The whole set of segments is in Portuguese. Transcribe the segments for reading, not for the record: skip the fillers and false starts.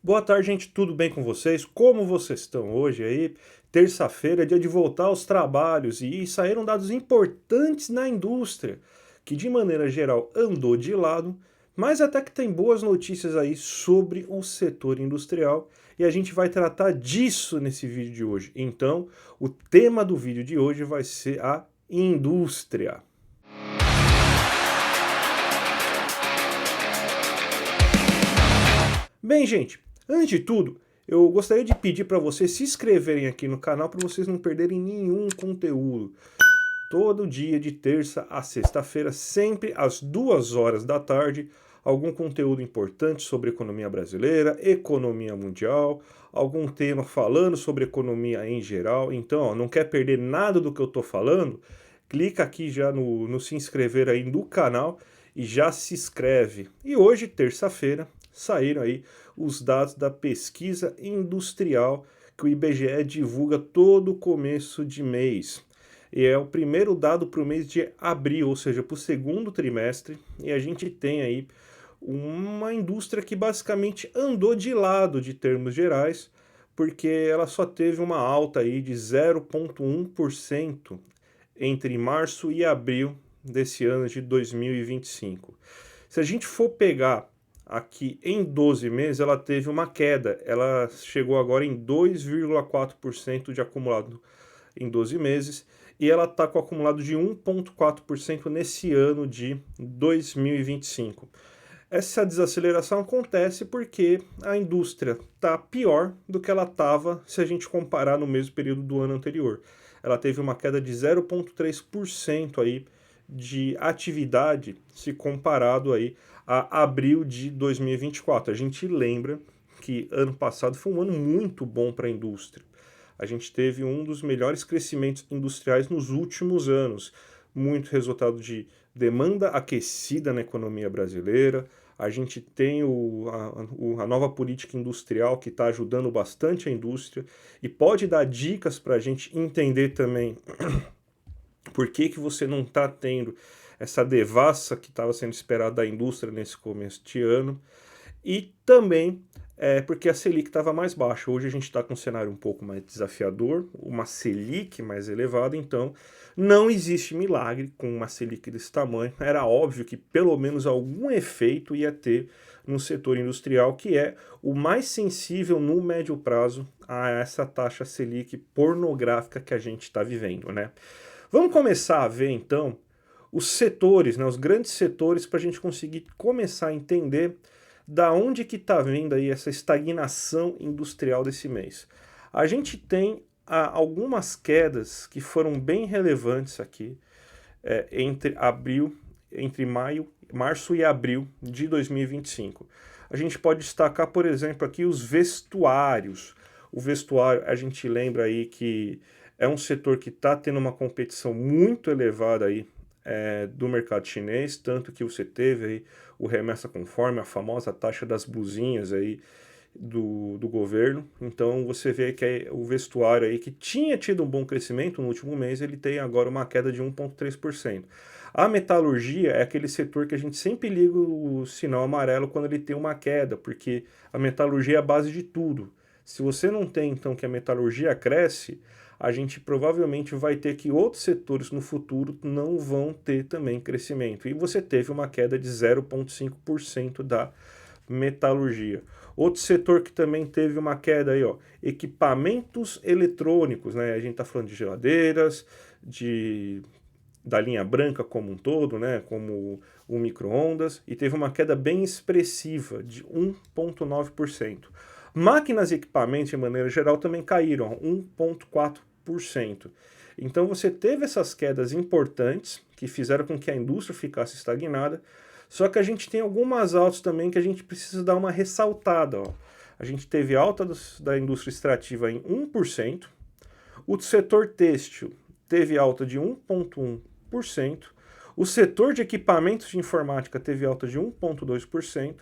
Boa tarde, gente. Tudo bem com vocês? Como vocês estão hoje aí? Terça-feira, dia de voltar aos trabalhos e saíram dados importantes na indústria, que de maneira geral andou de lado, mas até que tem boas notícias aí sobre o setor industrial e a gente vai tratar disso nesse vídeo de hoje. Então, o tema do vídeo de hoje vai ser a indústria. Bem, gente, antes de tudo, eu gostaria de pedir para vocês se inscreverem aqui no canal para vocês não perderem nenhum conteúdo. Todo dia, de terça a sexta-feira, sempre às 2 horas da tarde, algum conteúdo importante sobre economia brasileira, economia mundial, algum tema falando sobre economia em geral. Então, ó, não quer perder nada do que eu estou falando? Clica aqui já no se inscrever aí no canal e já se inscreve. E hoje, terça-feira, saíram aí os dados da pesquisa industrial que o IBGE divulga todo começo de mês. E é o primeiro dado para o mês de abril, ou seja, para o segundo trimestre, e a gente tem aí uma indústria que basicamente andou de lado de termos gerais, porque ela só teve uma alta aí de 0,1% entre março e abril desse ano de 2025. Se a gente for pegar aqui em 12 meses, ela teve uma queda, ela chegou agora em 2,4% de acumulado em 12 meses, e ela está com acumulado de 1,4% nesse ano de 2025. Essa desaceleração acontece porque a indústria está pior do que ela estava se a gente comparar no mesmo período do ano anterior. Ela teve uma queda de 0,3% aí de atividade se comparado aí a abril de 2024. A gente lembra que ano passado foi um ano muito bom para a indústria. A gente teve um dos melhores crescimentos industriais nos últimos anos, muito resultado de demanda aquecida na economia brasileira. A gente tem a nova política industrial que está ajudando bastante a indústria e pode dar dicas para a gente entender também por que você não está tendo essa devassa que estava sendo esperada da indústria nesse começo de ano. E também porque a Selic estava mais baixa. Hoje a gente está com um cenário um pouco mais desafiador, uma Selic mais elevada, então não existe milagre com uma Selic desse tamanho. Era óbvio que pelo menos algum efeito ia ter no setor industrial, que é o mais sensível no médio prazo a essa taxa Selic pornográfica que a gente está vivendo, né? Vamos começar a ver então os setores, né, os grandes setores, para a gente conseguir começar a entender da onde que está vindo aí essa estagnação industrial desse mês. A gente tem algumas quedas que foram bem relevantes aqui entre março e abril de 2025. A gente pode destacar, por exemplo, aqui os vestuários. O vestuário, a gente lembra aí que é um setor que está tendo uma competição muito elevada aí do mercado chinês, tanto que você teve aí o remessa conforme, a famosa taxa das blusinhas aí do governo. Então você vê que o vestuário aí, que tinha tido um bom crescimento no último mês, ele tem agora uma queda de 1,3%. A metalurgia é aquele setor que a gente sempre liga o sinal amarelo quando ele tem uma queda, porque a metalurgia é a base de tudo. Se você não tem, então, que a metalurgia cresce, a gente provavelmente vai ter que outros setores no futuro não vão ter também crescimento. E você teve uma queda de 0,5% da metalurgia. Outro setor que também teve uma queda aí, ó, equipamentos eletrônicos, né? A gente está falando de geladeiras, da linha branca como um todo, né? Como o micro-ondas, e teve uma queda bem expressiva de 1,9%. Máquinas e equipamentos, de maneira geral, também caíram, 1,4%. Então você teve essas quedas importantes que fizeram com que a indústria ficasse estagnada, só que a gente tem algumas altas também que a gente precisa dar uma ressaltada. Ó. A gente teve alta da indústria extrativa em 1%, o setor têxtil teve alta de 1,1%, o setor de equipamentos de informática teve alta de 1,2%,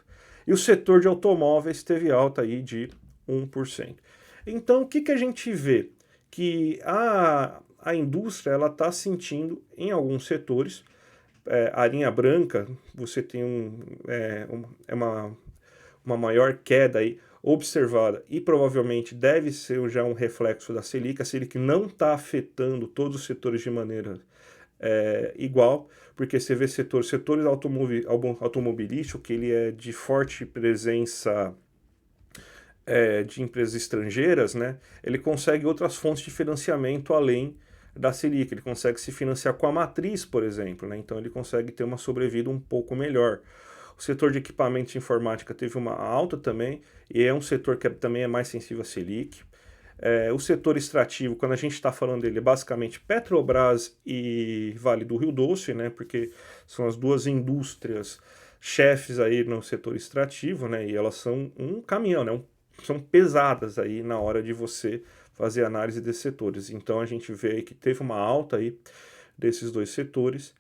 e o setor de automóveis teve alta aí de 1%. Então, o que a gente vê? Que a indústria está sentindo em alguns setores, a linha branca, você tem uma maior queda aí, observada e provavelmente deve ser já um reflexo da Selic. A Selic não está afetando todos os setores de maneira igual, porque você vê setores automobilísticos, que ele é de forte presença de empresas estrangeiras, né? Ele consegue outras fontes de financiamento além da Selic, ele consegue se financiar com a matriz, por exemplo, né? Então ele consegue ter uma sobrevida um pouco melhor. O setor de equipamentos de informática teve uma alta também, e é um setor que também é mais sensível à Selic. O setor extrativo, quando a gente está falando dele, é basicamente Petrobras e Vale do Rio Doce, né? Porque são as duas indústrias chefes aí no setor extrativo, né? E elas são um caminhão, né? São pesadas aí na hora de você fazer análise desses setores. Então a gente vê aí que teve uma alta aí desses dois setores.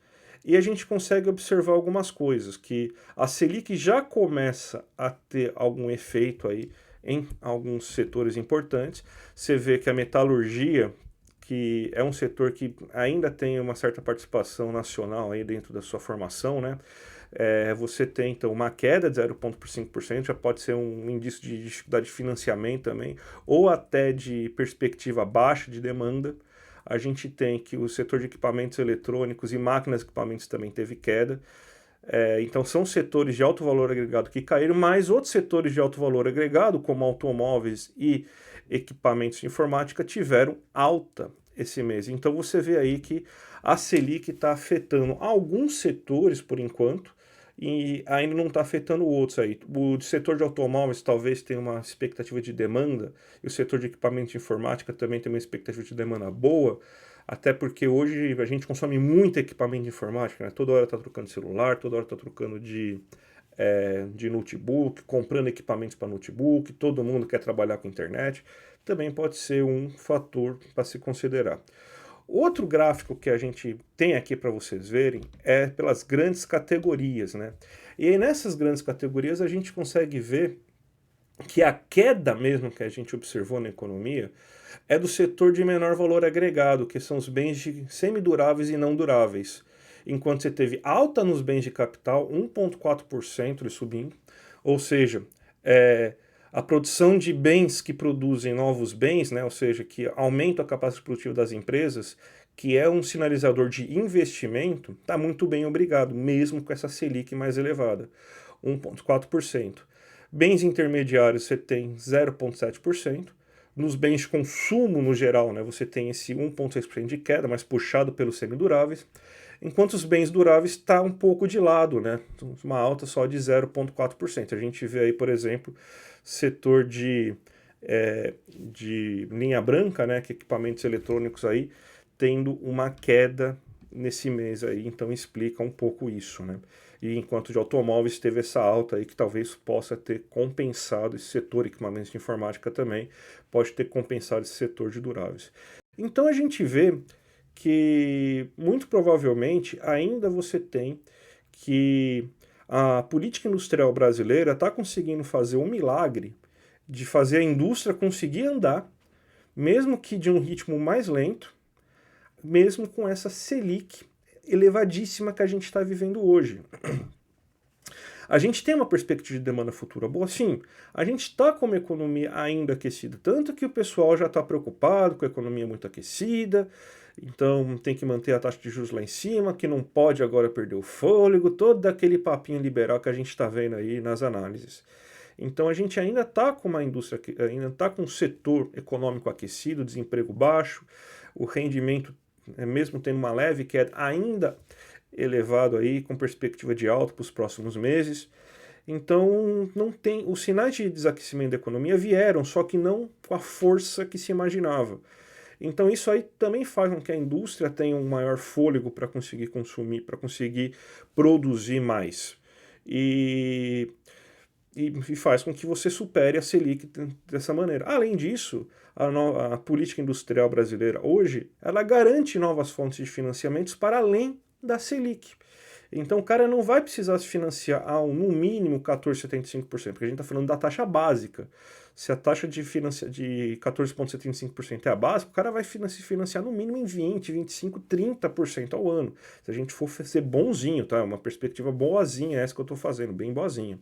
E a gente consegue observar algumas coisas, que a Selic já começa a ter algum efeito aí em alguns setores importantes. Você vê que a metalurgia, que é um setor que ainda tem uma certa participação nacional aí dentro da sua formação, né? Você tem então uma queda de 0,5%, já pode ser um indício de dificuldade de financiamento também, ou até de perspectiva baixa de demanda. A gente tem que o setor de equipamentos eletrônicos e máquinas de equipamentos também teve queda. Então são setores de alto valor agregado que caíram, mas outros setores de alto valor agregado, como automóveis e equipamentos de informática, tiveram alta esse mês. Então você vê aí que a Selic está afetando alguns setores por enquanto, e ainda não está afetando outros aí. O setor de automóveis talvez tenha uma expectativa de demanda, e o setor de equipamentos de informática também tem uma expectativa de demanda boa, até porque hoje a gente consome muito equipamento de informática, né? Toda hora está trocando celular, toda hora está trocando de notebook, comprando equipamentos para notebook, todo mundo quer trabalhar com internet, também pode ser um fator para se considerar. Outro gráfico que a gente tem aqui para vocês verem é pelas grandes categorias, né? E aí nessas grandes categorias a gente consegue ver que a queda mesmo que a gente observou na economia é do setor de menor valor agregado, que são os bens semiduráveis e não duráveis. Enquanto você teve alta nos bens de capital, 1,4% subindo, ou seja, a produção de bens que produzem novos bens, né, ou seja, que aumentam a capacidade produtiva das empresas, que é um sinalizador de investimento, está muito bem, obrigado, mesmo com essa Selic mais elevada, 1,4%. Bens intermediários você tem 0,7%. Nos bens de consumo, no geral, né, você tem esse 1,6% de queda, mas puxado pelos semiduráveis, enquanto os bens duráveis está um pouco de lado, né, uma alta só de 0,4%. A gente vê aí, por exemplo, setor de linha branca, né, que equipamentos eletrônicos aí, tendo uma queda nesse mês aí, então explica um pouco isso, né? E enquanto de automóveis teve essa alta aí que talvez possa ter compensado esse setor, equipamentos de informática também, pode ter compensado esse setor de duráveis. Então a gente vê que muito provavelmente ainda você tem que a política industrial brasileira está conseguindo fazer um milagre de fazer a indústria conseguir andar, mesmo que de um ritmo mais lento, mesmo com essa Selic elevadíssima que a gente está vivendo hoje. A gente tem uma perspectiva de demanda futura boa, sim. A gente está com uma economia ainda aquecida, tanto que o pessoal já está preocupado com a economia muito aquecida, então tem que manter a taxa de juros lá em cima, que não pode agora perder o fôlego, todo aquele papinho liberal que a gente está vendo aí nas análises. Então a gente ainda está com uma indústria, ainda está com um setor econômico aquecido, desemprego baixo, o rendimento, mesmo tendo uma leve queda, ainda elevado aí, com perspectiva de alta para os próximos meses. Então não tem, os sinais de desaquecimento da economia vieram, só que não com a força que se imaginava. Então isso aí também faz com que a indústria tenha um maior fôlego para conseguir consumir, para conseguir produzir mais. E faz com que você supere a Selic dessa maneira. Além disso, a política industrial brasileira hoje, ela garante novas fontes de financiamentos para além da Selic. Então o cara não vai precisar se financiar a no mínimo 14,75%, porque a gente está falando da taxa básica. Se a taxa de 14,75% é a básica, o cara vai se financiar no mínimo em 20, 25, 30% ao ano. Se a gente for ser bonzinho, tá? É uma perspectiva boazinha essa que eu estou fazendo, bem boazinha.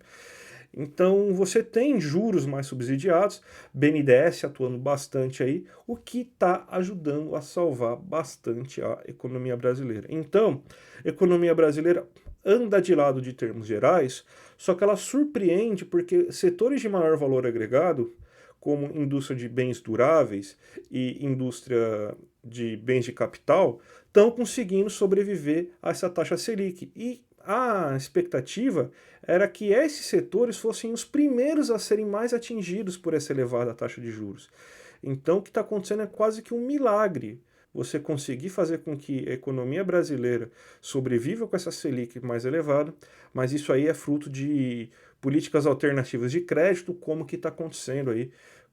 Então você tem juros mais subsidiados, BNDES atuando bastante aí, o que está ajudando a salvar bastante a economia brasileira. Então, a economia brasileira anda de lado de termos gerais, só que ela surpreende porque setores de maior valor agregado, como indústria de bens duráveis e indústria de bens de capital, estão conseguindo sobreviver a essa taxa Selic. E a expectativa era que esses setores fossem os primeiros a serem mais atingidos por essa elevada taxa de juros. Então, o que está acontecendo é quase que um milagre. Você conseguir fazer com que a economia brasileira sobreviva com essa Selic mais elevada, mas isso aí é fruto de políticas alternativas de crédito, como que está acontecendo aí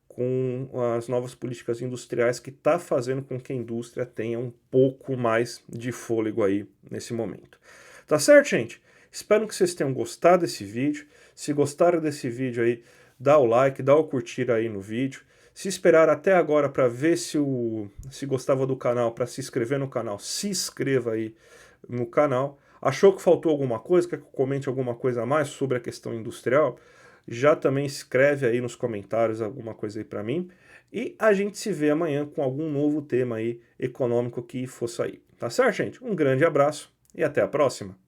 com as novas políticas industriais, que está fazendo com que a indústria tenha um pouco mais de fôlego aí nesse momento. Tá certo, gente? Espero que vocês tenham gostado desse vídeo. Se gostaram desse vídeo aí, dá o like, dá o curtir aí no vídeo. Se esperar até agora para ver se gostava do canal, para se inscrever no canal, se inscreva aí no canal. Achou que faltou alguma coisa, quer que eu comente alguma coisa a mais sobre a questão industrial? Já também escreve aí nos comentários alguma coisa aí para mim. E a gente se vê amanhã com algum novo tema aí econômico que for sair. Tá certo, gente? Um grande abraço e até a próxima.